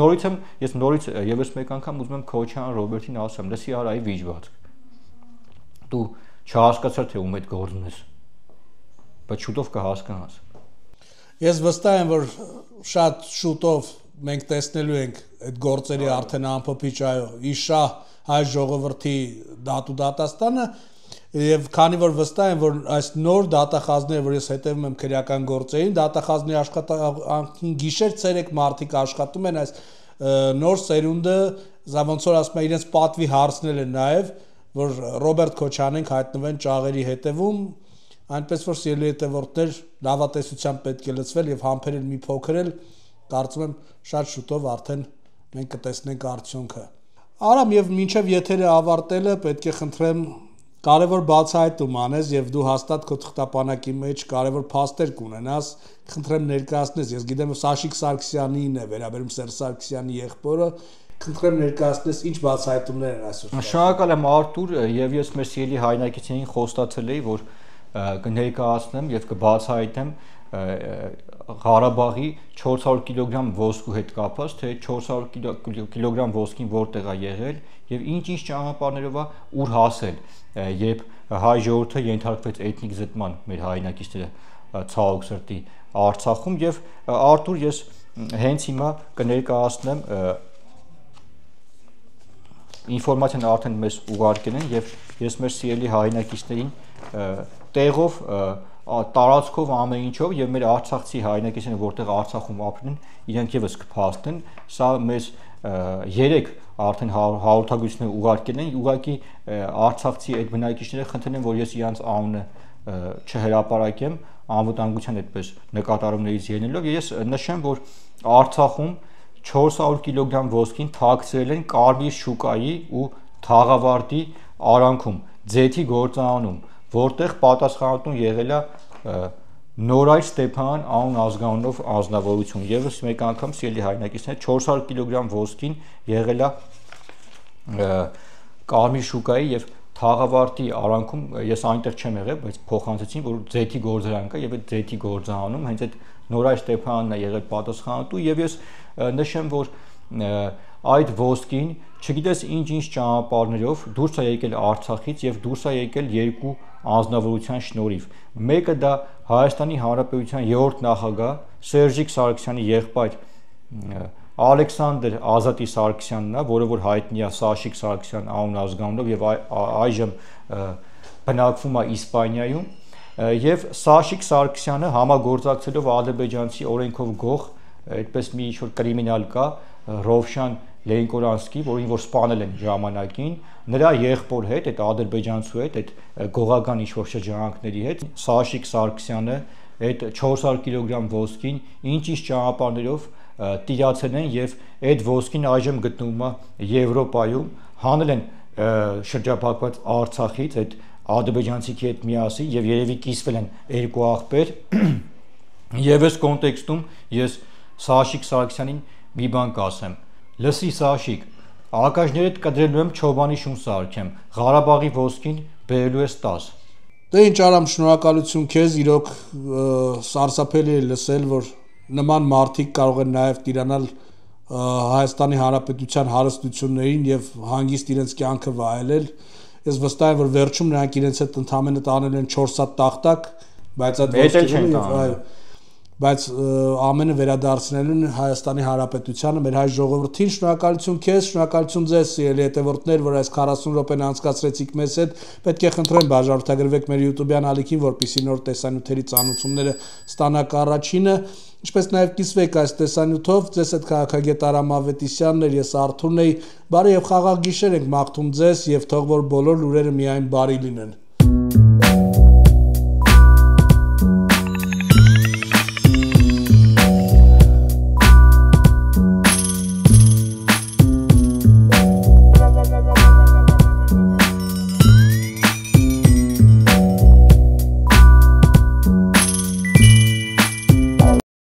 ես նորից եւս մեկ անգամ ուզում եմ Քոչյան Ռոբերտին ասեմ, լսի արայի վիճված։ Դու չհասկացար թե ում հետ գործն ես, բայց շուտով կհասկանաս։ Ես վստահ եմ, որ շատ շուտով մենք տեսնելու ենք այդ գործերի արդեն ամփոփիչ իշահ հայ ժողովրդի դատու դատաստանը եւ քանի որ վստահ եմ, որ այս նոր դատախազները, որ ես հետևում եմ քրեական գործերին, դատախազների աշխատանքին գիշեր ցերեկ մարդիկ աշխատում են այս նոր սերունդը, ոնց որ ասում են, իրենց պատվի հարցնել են նաեւ, որ Ռոբերտ Քոչարյանին հայտնվեն ճաղերի հետևում, այնպես որ սիրելի հետևորդներ լավատեսությամբ պետք է լցվել եւ համբերել մի փոքր էլ, կարծում եմ շատ շուտով արդեն մենք կտեսնենք արդյունքը։ Արամ, եւ մինչեւ եթերը ավարտելը պետք է խնդրեմ կարևոր բացահայտում անես եւ դու հաստատ քո թղթապանակի մեջ կարևոր փաստեր կունենաս, խնդրեմ ներկայացնես, ես գիտեմ Սաշիկ Սարգսյանին է վերաբերում Սերժ Սարգսյանի եղբորը, խնդրեմ ներկայացնես ինչ բացահայտումներ են այսօր։ Շնորհակալ եմ Արտուր, եւ ես մեր սիրելի հայրենակիցներին խոստացել էի, որ կներկայացնեմ եւ կբացահայտեմ Ղարաբաղի 400 կիլոգրամ ոսկու հետ կապված, թե 400 կիլոգրամ ոսկին որտեղ է եղել եւ ինչ-ինչ ճանապարհներով է ուր հասել, երբ հայ ժողովուրդը ենթարկվեց էթնիկ զտման մեր հայրենակիցները ցավոք սրտի Արցախում եւ Արտուր ես հենց հիմա կներկայացնեմ ինֆորմացիան արդեն մեզ ուղարկել են եւ ես մեր սիրելի հայրենակիցներին տեղով տարածքով ամեն ինչով եւ մեր արցախցի հայրենակիցները որտեղ Արցախում ապրեն իրենք եւս կփաստեն սա մեզ 3 արդեն հաղորդագրություններ ուղարկել են ուղղակի արցախցի այդ բնակիչները խնդրել են որ ես իրանց անունը չհրապարակեմ անվտանգության այդպես նկատառումներից ելնելով ես նշեմ որ Արցախում 400 կիլոգրամ ոսկին թաքցրել են Կարմիր շուկայի ու Թաղավարտի արանքում ձեթի գործարանում որտեղ պատասխանատուն եղել է Նորայր Ստեփան անուն ազգանունով անձնավորություն եւս մեկ անգամ սիրելի հայրենակիցներ 400 կիլոգրամ ոսկին եղել է Կարմիր շուկայի եւ Թաղավարտի արանքում ես այնտեղ չեմ եղել բայց փոխանցեցին որ ձեթի գործարան կա եւ այդ ձեթի գործարանում հենց այդ Նորայր Ստեփանն է եղել պատասխանատու եւ ես նշեմ որ այդ ոսկին չգիտես ինչ-ինչ ճանապարհներով դուրս է եկել Արցախից եւ դուրս է եկել երկու անձնավորության շնորհիվ մեկը դա Հայաստանի Հանրապետության 3-րդ նախագահ Սերժիկ Սարգսյանի եղբայր Ալեքսանդր Ազատի Սարգսյանն է որը որ հայտնի է Սաշիկ Սարգսյան անուն ազգանունով եւ այժմ բնակվում է Իսպանիայում եւ Սաշիկ Սարգսյանը համագործակցելով ադրբեջանցի օրենքով գող այդպես մի ինչ-որ կրիմինալ կա Ռովշան Լենկորանսկի, որին որ սպանել են ժամանակին, նրա եղբոր հետ, այդ ադրբեջանցու հետ, այդ գողական ինչ-որ շրջանակների հետ, Սաշիկ Սարգսյանը այդ 400 կիլոգրամ ոսկին ինչ-ինչ ճանապարհներով տիրացել են եւ այդ ոսկին այժմ գտնվում է Եվրոպայում, հանել են շրջափակված Արցախից այդ ադրբեջանցիքի հետ միասին եւ երևի կիսվել են երկու աղբեր եւ այս կոնտեքստում ես Սաշիկ Սարգսյանին մի բան կասեմ Լսի Սաշիկ, ակաժներդ կդրելու եմ չոբանի շուն սարքեմ, Ղարաբաղի ոսկին բերելու ես 10։ Դե ինչ Արամ, շնորհակալություն քեզ, իրոք սարսափելի է լսել, որ նման մարդիկ կարող են նաև տիրանալ Հայաստանի Հանրապետության հարստություններին եւ հանգիստ իրենց կյանքը վայելել։ Ես վստահ եմ, որ վերջում նրանք իրենց հետ ընդամենը տանել են 4 հատ տախտակ, բայց այդ ոսկին բայց ամենը վերադարձնելու են Հայաստանի Հանրապետությանը, մեր հայ ժողովրդին, շնորհակալություն քեզ, շնորհակալություն ձեզ, սիրելի հետևորդներ, որ այս 40 րոպեն անցկացրեցիք մեզ հետ, պետք է խնդրեմ բաժանորդագրվեք մեր YouTube-յան ալիքին, որպեսզի նոր տեսանյութերի ծանոթությունները ստանաք առաջինը, ինչպես նաև կիսվեք այս տեսանյութով, ձեզ հետ քաղաքագետ Արամ Ավետիսյանն էր, ես Արթուրն էի, բարի եւ խաղաղ գիշեր ենք մաղթում ձեզ եւ թող որ բոլոր լուրերը միայն բարի լինեն։